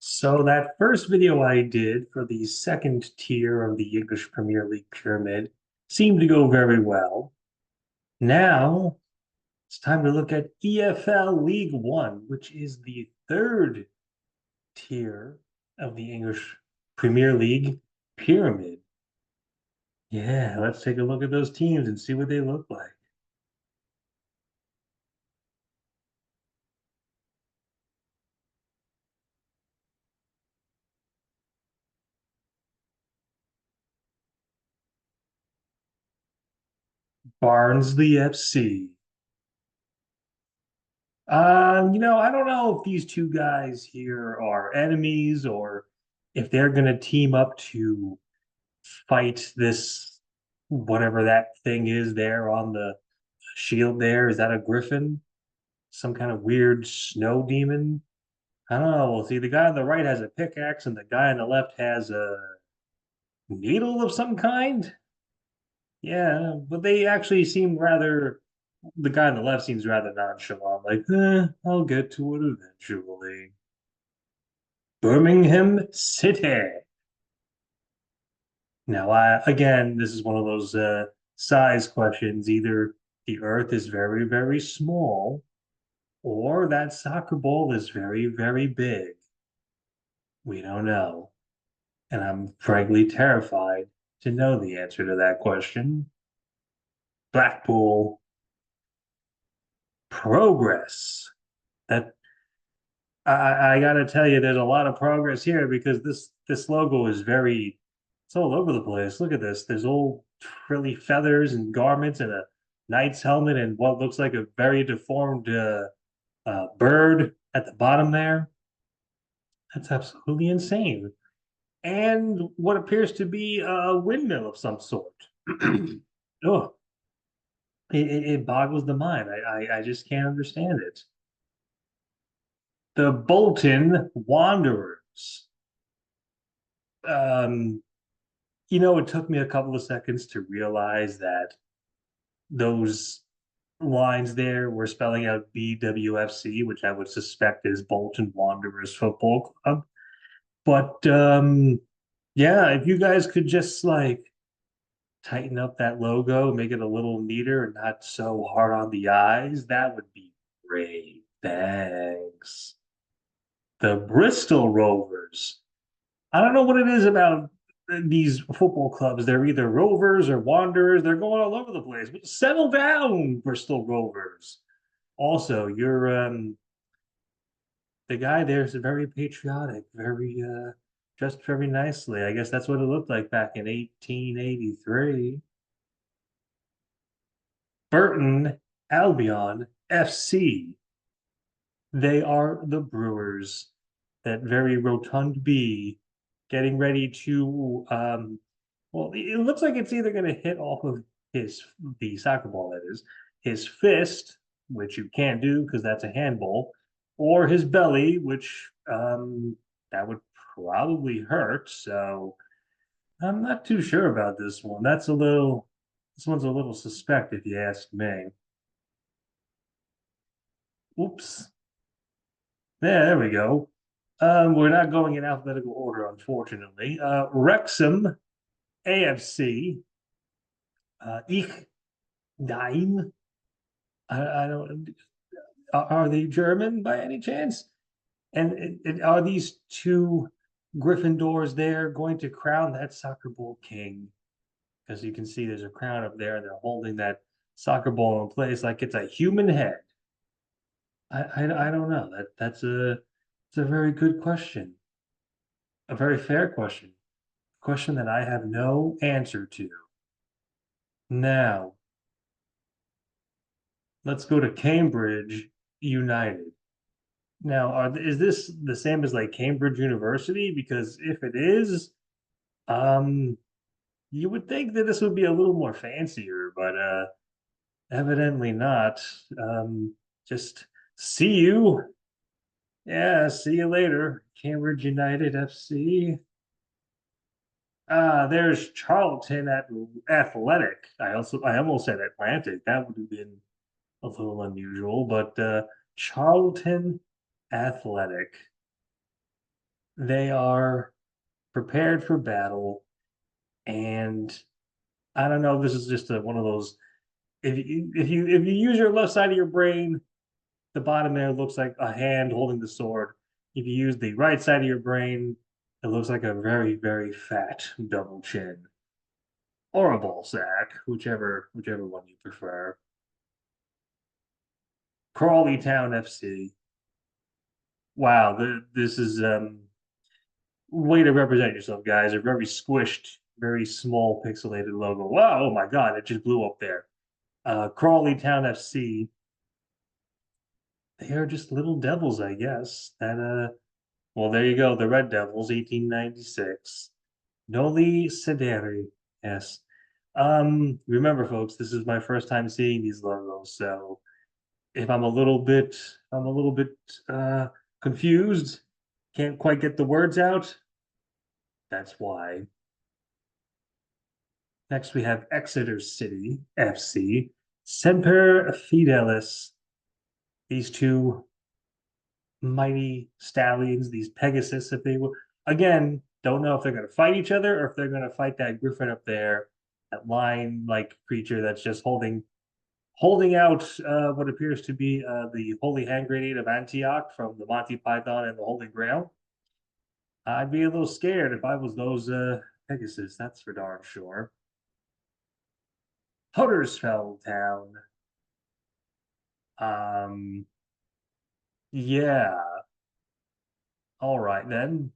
So that first video I did for the second tier of the English Premier League pyramid seemed to go very well. Now it's time to look at EFL League One, which is the third tier of the English Premier League pyramid. Yeah, let's take a look at those teams and see what they look like. Barnsley FC. I don't know if these two guys here are enemies or if they're going to team up to fight this, whatever that thing is there on the shield there. Is that a griffin? Some kind of weird snow demon? I don't know. Well, see, the guy on the right has a pickaxe and the guy on the left has a needle of some kind. Yeah, but they actually seem rather, the guy on the left seems rather nonchalant, like, I'll get to it eventually. Birmingham City. Now, again, this is one of those size questions. Either the Earth is very, very small, or that soccer ball is very, very big. We don't know. And I'm frankly terrified to know the answer to that question. Blackpool progress. That I gotta tell you, there's a lot of progress here because this logo is very, it's all over the place. Look at this. There's old frilly feathers and garments and a knight's helmet and what looks like a very deformed bird at the bottom there. That's absolutely insane. And what appears to be a windmill of some sort. Oh, it boggles the mind. I just can't understand it. The Bolton Wanderers. Um, it took me a couple of seconds to realize that those lines there were spelling out BWFC, which I would suspect is Bolton Wanderers Football Club. But yeah, if you guys could just like tighten up that logo, make it a little neater and not so hard on the eyes, that would be great. Thanks. The Bristol Rovers. I don't know what it is about these football clubs. They're either Rovers or Wanderers. They're going all over the place. But settle down, Bristol Rovers. Also, you're the guy there is very patriotic, very dressed very nicely. I guess that's what it looked like back in 1883. Burton Albion FC. They are the Brewers. That very rotund bee getting ready to well, it looks like it's either going to hit off of the soccer ball, that is, his fist, which you can't do because that's a handball, or his belly, which that would probably hurt. So I'm not too sure about this one. This one's a little suspect if you ask me. Oops. Yeah, there we go. We're not going in alphabetical order, unfortunately. Wrexham AFC, Ich Dein. I don't. Are they German by any chance? And are these two Gryffindors there going to crown that soccer ball king? Because you can see there's a crown up there, and they're holding that soccer ball in place like it's a human head. I don't know. It's a very good question, a very fair question, a question that I have no answer to. Now, let's go to Cambridge United. Now, is this the same as like Cambridge University? Because if it is, um, you would think that this would be a little more fancier, but evidently not. Just see you. Yeah, see you later, Cambridge United FC. There's Charlton at Athletic. I almost said Atlantic. That would have been a little unusual, but Charlton Athletic. They are prepared for battle, and I don't know. This is just one of those. If you use your left side of your brain, the bottom there looks like a hand holding the sword. If you use the right side of your brain, it looks like a very, very fat double chin or a ball sack, whichever one you prefer. Crawley Town FC. Wow, this is way to represent yourself, guys. A very squished, very small pixelated logo. Wow, oh my God, it just blew up there. Crawley Town FC. They are just little devils, I guess. Well, there you go. The Red Devils, 1896. Noli Sedere. Yes. Remember, folks, this is my first time seeing these logos, so if I'm a little bit uh confused, can't quite get the words out, that's why. Next, we have Exeter City FC, Semper Fidelis. These two mighty stallions, these Pegasus, if they will. Again, don't know if they're going to fight each other or if they're going to fight that Griffin up there, that lion-like creature that's just holding out what appears to be the holy hand grenade of Antioch from the Monty Python and the Holy Grail. I'd be a little scared if I was those Pegasus, that's for darn sure. Huddersfield Town. Um, yeah, all right then.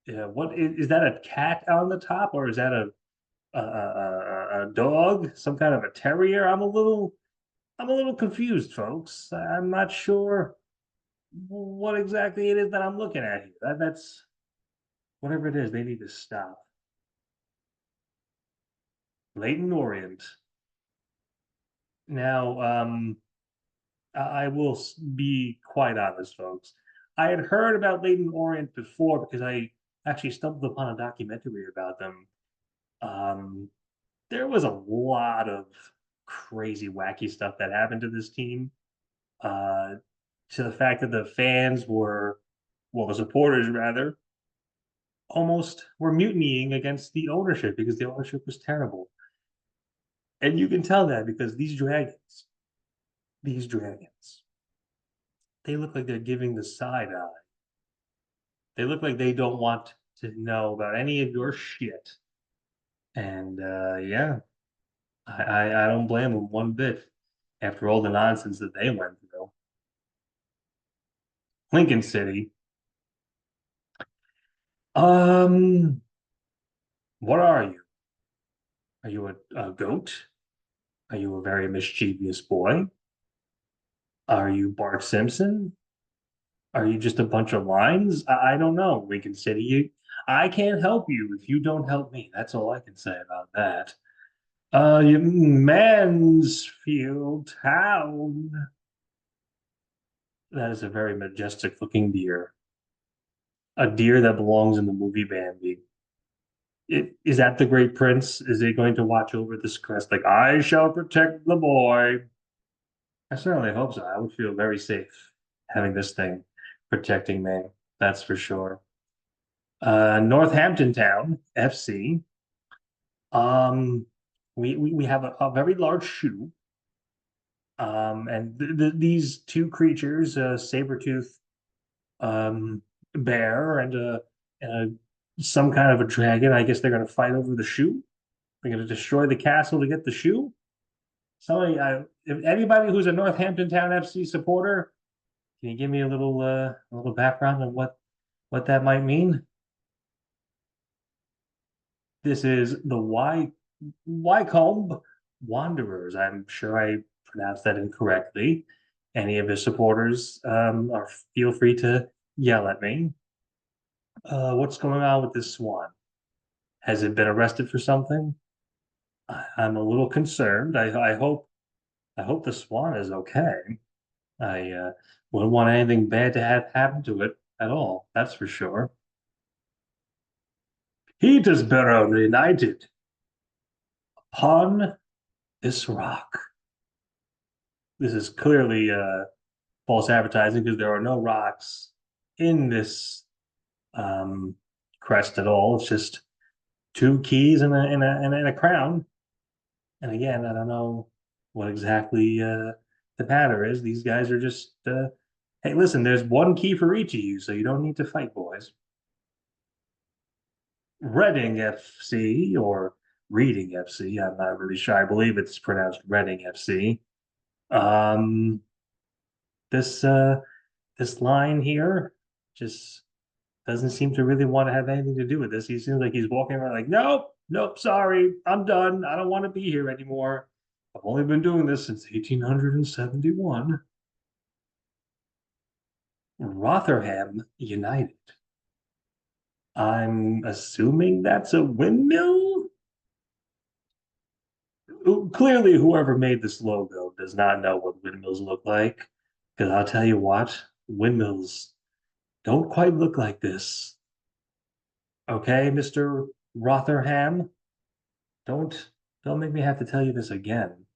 Yeah, what is that a cat on the top or is that a dog, some kind of a terrier? I'm a little confused, folks. I'm not sure what exactly it is that I'm looking at here. That's whatever it is, they need to stop. Leighton Orient. Now, I will be quite honest, folks. I had heard about Leighton Orient before because I actually stumbled upon a documentary about them. Um, there was a lot of crazy, wacky stuff that happened to this team. Uh, to the fact that the fans were, well, the supporters rather, almost were mutinying against the ownership because the ownership was terrible. And you can tell that because these dragons, they look like they're giving the side eye. They look like they don't want to know about any of your shit. And yeah, I don't blame them one bit after all the nonsense that they went through. Lincoln City. Um, what are you? Are you a goat? Are you a very mischievous boy? Are you Bart Simpson? Are you just a bunch of lines? I don't know, Lincoln City. I can't help you if you don't help me. That's all I can say about that. Mansfield Town. That is a very majestic looking deer. A deer that belongs in the movie Bambi. Is that the Great Prince? Is he going to watch over this crest? Like, I shall protect the boy. I certainly hope so. I would feel very safe having this thing protecting me. That's for sure. Northampton Town FC. We have a very large shoe. And these two creatures, saber-tooth bear and some kind of a dragon. I guess they're going to fight over the shoe. They're going to destroy the castle to get the shoe. If anybody who's a Northampton Town FC supporter, can you give me a little background on what that might mean? This is the Wycombe Wanderers. I'm sure I pronounced that incorrectly. Any of his supporters are feel free to yell at me. What's going on with this swan? Has it been arrested for something? I'm a little concerned. I hope the swan is okay. I wouldn't want anything bad to have happen to it at all. That's for sure. Petersborough United upon this rock. This is clearly false advertising because there are no rocks in this um, crest at all. It's just two keys and a crown. And again, I don't know what exactly the patter is. These guys are just hey, listen, there's one key for each of you, so you don't need to fight, boys. Reading FC or Reading FC. I'm not really sure. I believe it's pronounced Reading FC. Um, this this line here just doesn't seem to really want to have anything to do with this. He seems like he's walking around like, nope, nope, sorry, I'm done. I don't want to be here anymore. I've only been doing this since 1871. Rotherham United. I'm assuming that's a windmill. Clearly, whoever made this logo does not know what windmills look like. Because I'll tell you what, windmills don't quite look like this. Okay, Mr. Rotherham? Don't don't make me have to tell you this again.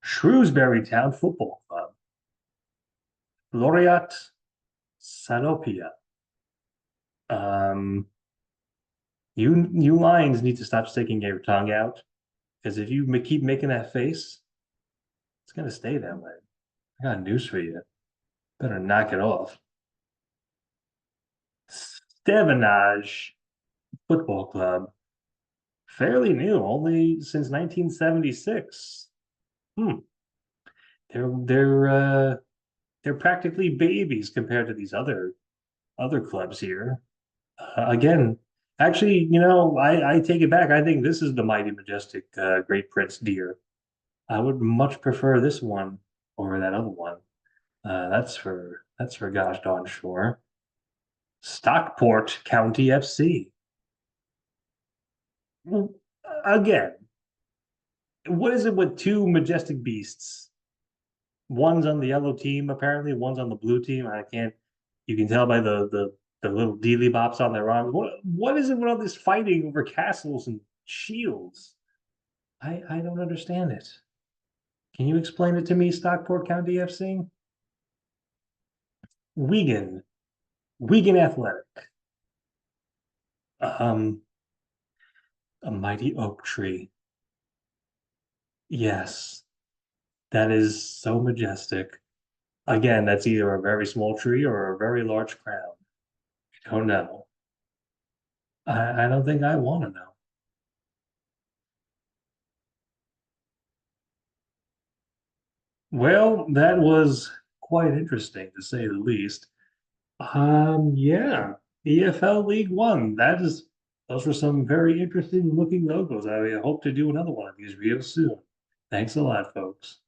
Shrewsbury Town Football Club. Laureate Sanopia. Um, you Lions need to stop sticking your tongue out because if you keep making that face, it's gonna stay that way. I got news for you. Better knock it off. Stevenage Football Club. Fairly new, only since 1976. Hmm. They're they're uh they're practically babies compared to these other clubs here. Again, actually, I take it back. I think this is the mighty majestic Great Prince deer. I would much prefer this one over that other one. That's for gosh darn sure. Stockport County FC. Well, again, what is it with two majestic beasts? One's on the yellow team, apparently. One's on the blue team. I can't. You can tell by the little dealy bops on their arms. What is it with all this fighting over castles and shields? I don't understand it. Can you explain it to me, Stockport County FC? Wigan, Wigan Athletic. Um, a mighty oak tree. Yes, that is so majestic. Again, that's either a very small tree or a very large crown. I don't know. I don't think I want to know. Well, that was quite interesting to say the least. Yeah, EFL League One. Those were some very interesting looking logos. I hope to do another one of these real soon. Thanks a lot, folks.